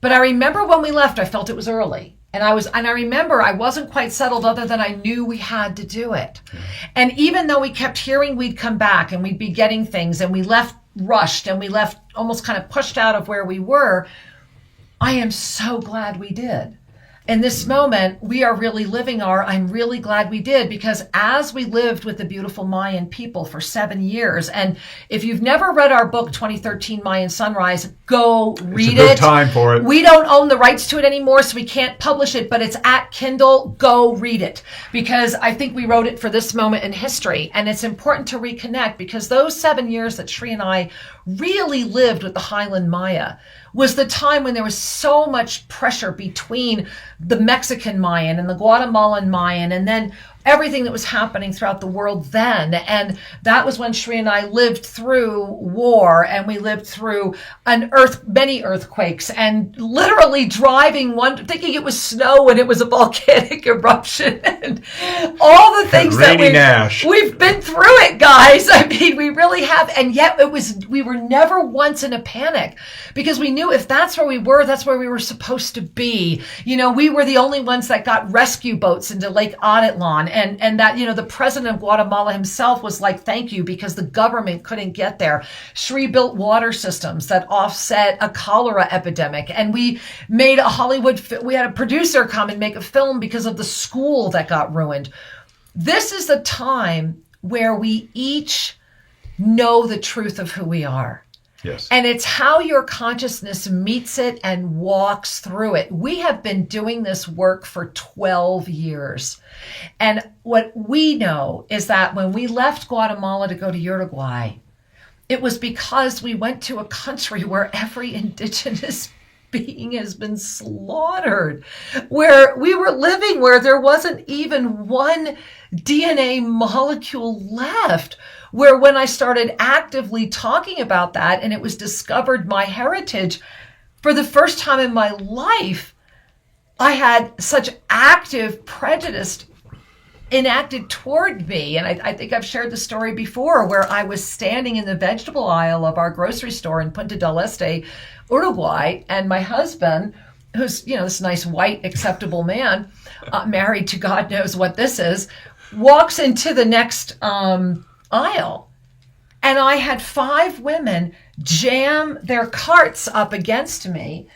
But I remember when we left, I felt it was early. And I remember I wasn't quite settled, other than I knew we had to do it. And even though we kept hearing we'd come back and we'd be getting things, and we left rushed and we left almost kind of pushed out of where we were, I am so glad we did. In this moment, we are really living I'm really glad we did, because as we lived with the beautiful Mayan people for 7 years, and if you've never read our book, 2013 Mayan Sunrise, go read it. It's a good time for it. We don't own the rights to it anymore, so we can't publish it, but it's at Kindle. Go read it, because I think we wrote it for this moment in history, and it's important to reconnect, because those 7 years that Shri and I really lived with the Highland Maya was the time when there was so much pressure between the Mexican Mayan and the Guatemalan Mayan, and then everything that was happening throughout the world then. And that was when Shri and I lived through war, and we lived through many earthquakes, and literally driving thinking it was snow when it was a volcanic eruption, and all the things that we've been through it, guys. I mean, we really have. And yet we were never once in a panic, because we knew if that's where we were, that's where we were supposed to be. We were the only ones that got rescue boats into Lake Atitlan. And that, the president of Guatemala himself was like, thank you, because the government couldn't get there. Shri built water systems that offset a cholera epidemic. And we made we had a producer come and make a film because of the school that got ruined. This is the time where we each know the truth of who we are. Yes. And it's how your consciousness meets it and walks through it. We have been doing this work for 12 years. And what we know is that when we left Guatemala to go to Uruguay, it was because we went to a country where every indigenous being has been slaughtered, where we were living where there wasn't even one DNA molecule left, where when I started actively talking about that and it was discovered my heritage, for the first time in my life, I had such active prejudice enacted toward me. And I think I've shared the story before, where I was standing in the vegetable aisle of our grocery store in Punta del Este, Uruguay, and my husband, who's, this nice white acceptable man, married to God knows what this is, walks into the next aisle. And I had 5 women jam their carts up against me.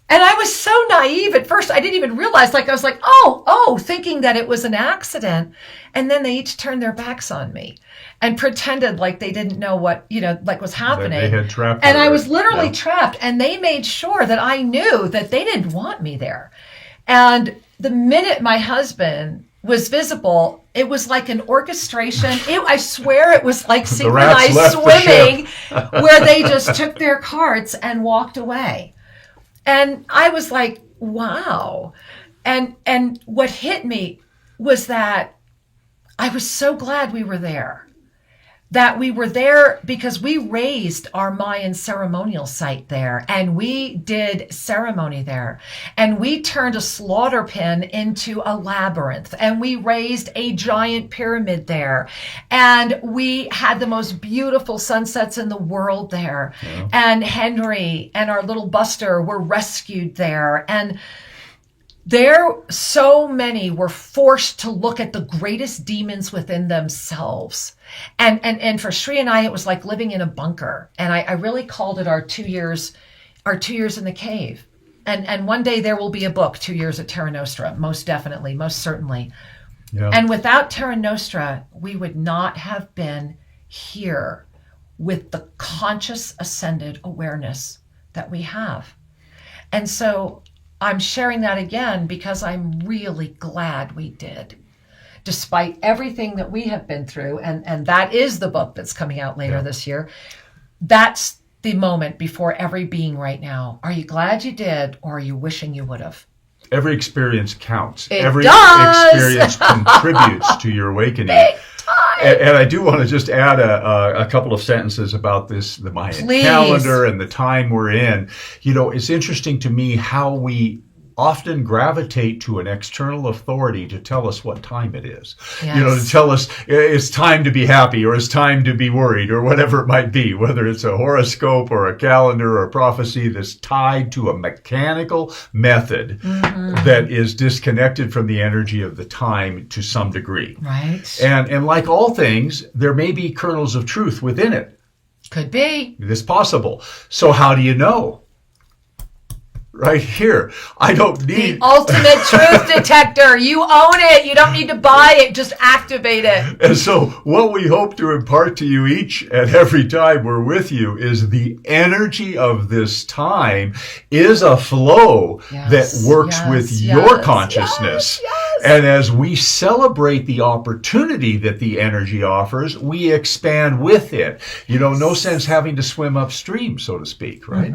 And I was so naive at first, I didn't even realize, I was like, oh, thinking that it was an accident. And then they each turned their backs on me and pretended like they didn't know what, was happening. They had trapped and I was literally trapped. And they made sure that I knew that they didn't want me there. And the minute my husband was visible, it was like an orchestration. I swear it was like synchronized swimming, where they just took their carts and walked away. And I was like, wow. And what hit me was that I was so glad we were there. That we were there because we raised our Mayan ceremonial site there, and we did ceremony there, and we turned a slaughter pen into a labyrinth, and we raised a giant pyramid there, and we had the most beautiful sunsets in the world there. Yeah. And Henry and our little Buster were rescued there, and so many were forced to look at the greatest demons within themselves. And for Shri and I, it was like living in a bunker. And I really called it our 2 years in the cave. And one day there will be a book, 2 Years at Terra Nostra, most definitely, most certainly. Yeah. And without Terra Nostra, we would not have been here with the conscious ascended awareness that we have. And so I'm sharing that again because I'm really glad we did, despite everything that we have been through. And that is the book that's coming out later this year. That's the moment before every being right now. Are you glad you did, or are you wishing you would have? Every experience counts. Every experience contributes to your awakening. And I do want to just add a couple of sentences about the Mayan calendar and the time we're in. It's interesting to me how we often gravitate to an external authority to tell us what time it is. Yes. To tell us it's time to be happy, or it's time to be worried, or whatever it might be, whether it's a horoscope or a calendar or a prophecy that's tied to a mechanical method that is disconnected from the energy of the time to some degree. Right. And like all things, there may be kernels of truth within it. Could be. It is possible. So how do you know? Right here. I don't need... The ultimate truth detector. You own it. You don't need to buy it. Just activate it. And so what we hope to impart to you each and every time we're with you is the energy of this time is a flow that works with your consciousness. Yes. And as we celebrate the opportunity that the energy offers, we expand with it. No sense having to swim upstream, so to speak, right?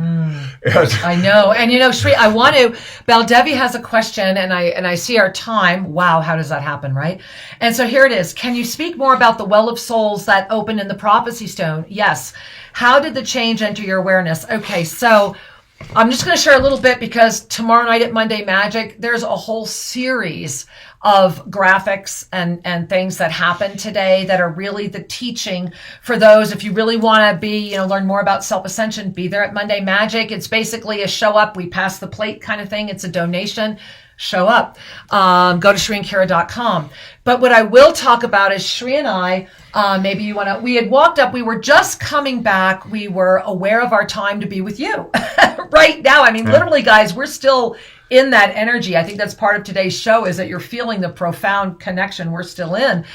I know. And Shri, I want to. Baldevi has a question, and I see our time. Wow, how does that happen, right? And so here it is. Can you speak more about the well of souls that opened in the prophecy stone? Yes. How did the change enter your awareness? Okay, so I'm just going to share a little bit because tomorrow night at Monday Magic, there's a whole series of graphics and things that happen today that are really the teaching for those. If you really want to learn more about Self-Ascension, be there at Monday Magic. It's basically a show up, we pass the plate kind of thing. It's a donation. Show up. Go to ShriandKara.com. But what I will talk about is Shri and I, maybe you want to, we had walked up, we were just coming back. We were aware of our time to be with you right now. I mean, literally, guys, we're still in that energy. I think that's part of today's show is that you're feeling the profound connection we're still in.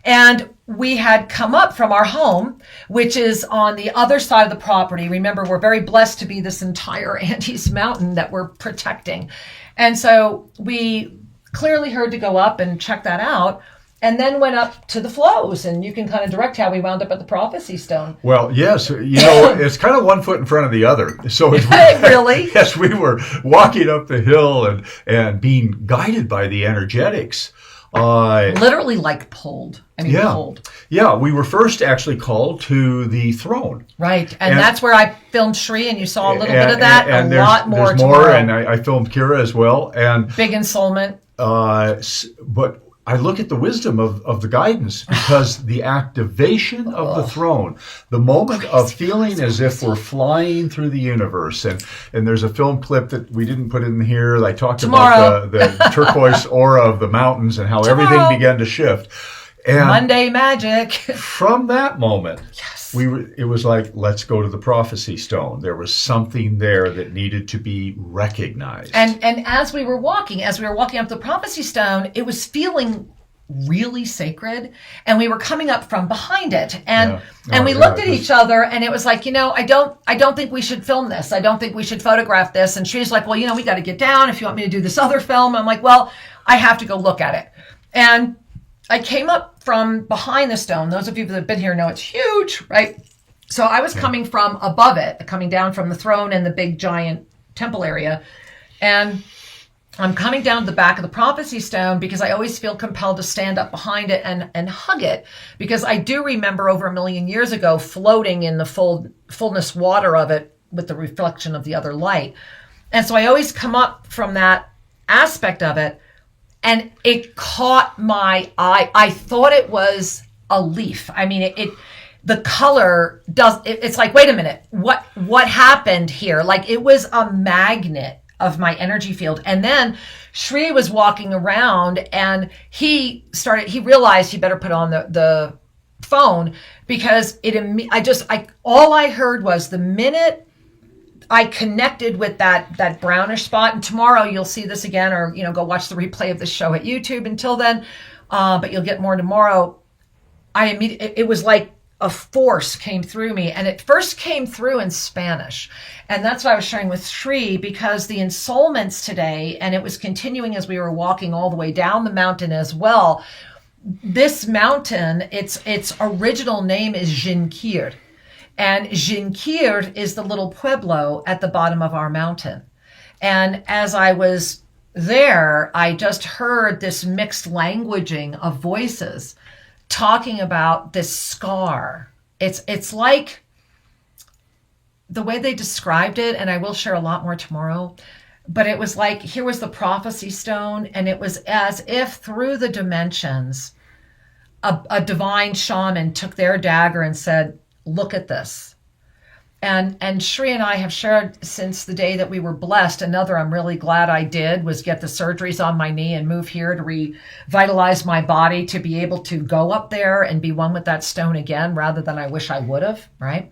And we had come up from our home, which is on the other side of the property. Remember, we're very blessed to be this entire Andes Mountain that we're protecting. And so we clearly heard to go up and check that out, and then went up to the flows. And you can kind of direct how we wound up at the prophecy stone. Well, yes, it's kind of one foot in front of the other. So really? Yes, we were walking up the hill and being guided by the energetics. Literally like pulled. Pulled. Yeah, we were first actually called to the throne. Right, and that's where I filmed Shri, and you saw a little bit of that, and a lot more there's tomorrow. More, and I filmed Kira as well. And big ensoulment. But I look at the wisdom of the guidance because the activation of the throne, the moment of feeling as if we're flying through the universe. And there's a film clip that we didn't put in here. I talked about the turquoise aura of the mountains and how everything began to shift. And Monday Magic. From that moment, yes, it was like, let's go to the prophecy stone. There was something there that needed to be recognized. And as we were walking up the prophecy stone, it was feeling really sacred, and we were coming up from behind it, and we looked at each other, and it was like, I don't think we should film this. I don't think we should photograph this. And she was like, well, we got to get down if you want me to do this other film. I'm like, well, I have to go look at it. And I came up from behind the stone. Those of you that have been here know it's huge, right? So I was coming from above it, coming down from the throne and the big giant temple area. And I'm coming down to the back of the prophecy stone because I always feel compelled to stand up behind it and hug it. Because I do remember over 1 million years ago floating in the fullness water of it with the reflection of the other light. And so I always come up from that aspect of it. And it caught my eye. I thought it was a leaf. I mean, the color it's like, wait a minute, what happened here? Like, it was a magnet of my energy field. And then Shri was walking around, and he realized he better put on the phone, because all I heard was the minute I connected with that brownish spot. And tomorrow you'll see this again, or go watch the replay of the show at YouTube. Until then, but you'll get more tomorrow. It was like a force came through me, and it first came through in Spanish, and that's what I was sharing with Shri, because the ensoulments today, and it was continuing as we were walking all the way down the mountain as well. This mountain, its original name is Jinquir. And Jinquir is the little pueblo at the bottom of our mountain. And as I was there, I just heard this mixed languaging of voices talking about this scar. It's like the way they described it, and I will share a lot more tomorrow, but it was like, here was the prophecy stone, and it was as if through the dimensions, a divine shaman took their dagger and said, look at this. And Shri and I have shared since the day that we were blessed. Another I'm really glad I did was get the surgeries on my knee and move here to revitalize my body, to be able to go up there and be one with that stone again, rather than I wish I would have, right?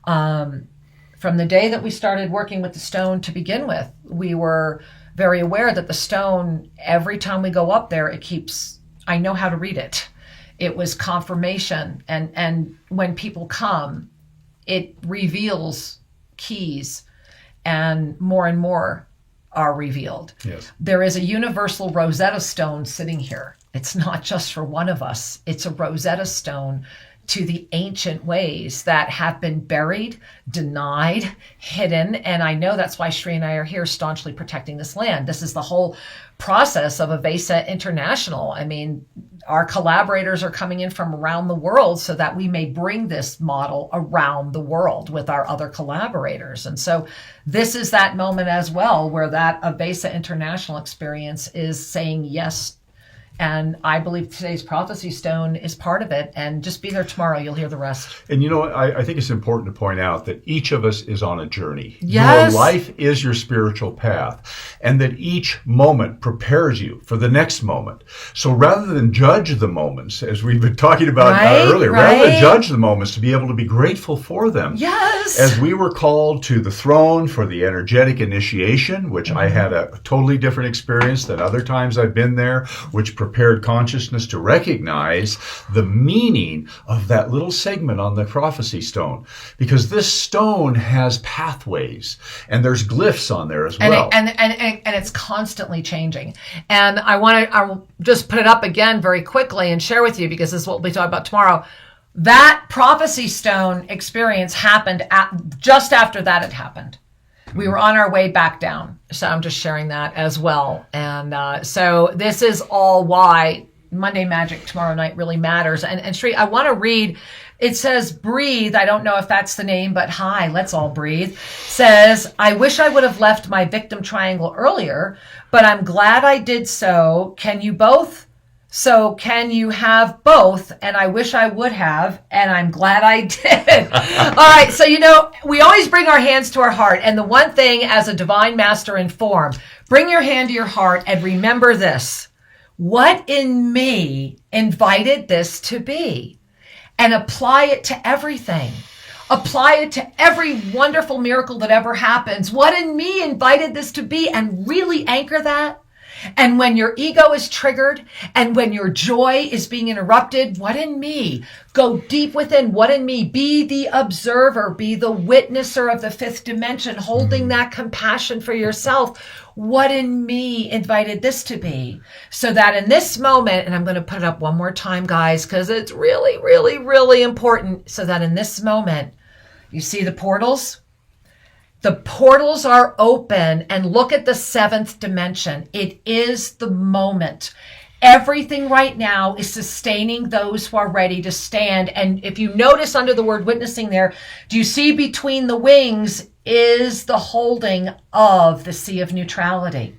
From the day that we started working with the stone to begin with, we were very aware that the stone, every time we go up there, I know how to read it. It was confirmation. And when people come, it reveals keys, and more are revealed. Yes. There is a universal Rosetta Stone sitting here. It's not just for one of us. It's a Rosetta Stone to the ancient ways that have been buried, denied, hidden. And I know that's why Shri and I are here staunchly protecting this land. This is the whole process of Avesa International. I mean, our collaborators are coming in from around the world so that we may bring this model around the world with our other collaborators. And so this is that moment as well where that Avesa International experience is saying yes. And I believe today's prophecy stone is part of it. And just be there tomorrow. You'll hear the rest. And you know what? I think it's important to point out that each of us is on a journey. Yes. Your life is your spiritual path. And that each moment prepares you for the next moment. So rather than judge the moments, as we've been talking about earlier, rather than judge the moments, to be able to be grateful for them. Yes. As we were called to the throne for the energetic initiation, which I had a totally different experience than other times I've been there, which prepared consciousness to recognize the meaning of that little segment on the prophecy stone, because this stone has pathways and there's glyphs on there as well, and it's constantly changing. And I'll just put it up again very quickly and share with you, because this is what we'll be talking about tomorrow. That prophecy stone experience happened just after that had happened. We were on our way back down. So I'm just sharing that as well. And so this is all why Monday Magic tomorrow night really matters. And Shri, I want to read, it says breathe. I don't know if that's the name, but hi, let's all breathe. Says, I wish I would have left my victim triangle earlier, but I'm glad I did so. Can you both? So can you have both? And I wish I would have, and I'm glad I did. All right. So, we always bring our hands to our heart. And the one thing as a divine master in form, bring your hand to your heart and remember this. What in me invited this to be? And apply it to everything. Apply it to every wonderful miracle that ever happens. What in me invited this to be? And really anchor that. And when your ego is triggered and when your joy is being interrupted, what in me? Go deep within. What in me? Be the observer, be the witnesser of the fifth dimension, holding that compassion for yourself. What in me invited this to be? So that in this moment, and I'm going to put it up one more time, guys, because it's really, really, really important. So that in this moment, you see the portals? The portals are open, and look at the seventh dimension. It is the moment. Everything right now is sustaining those who are ready to stand. And if you notice under the word witnessing there, do you see between the wings is the holding of the Sea of Neutrality?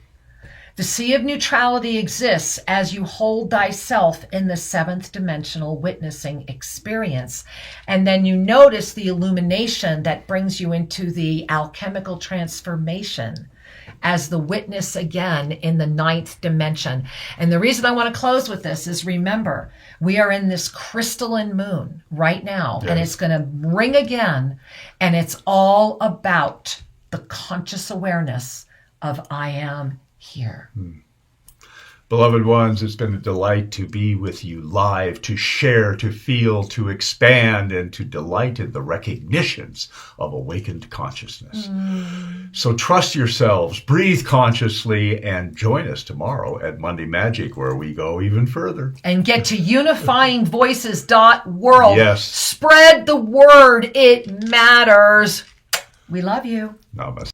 The Sea of Neutrality exists as you hold thyself in the seventh dimensional witnessing experience. And then you notice the illumination that brings you into the alchemical transformation as the witness again in the ninth dimension. And the reason I want to close with this is, remember, we are in this crystalline moon right now, and it's going to ring again. And it's all about the conscious awareness of I am here. Beloved ones, it's been a delight to be with you live, to share, to feel, to expand, and to delight in the recognitions of awakened consciousness. So trust yourselves, breathe consciously, and join us tomorrow at Monday Magic, where we go even further. And get to unifyingvoices.world. Yes. Spread the word. It matters. We love you. Namaste.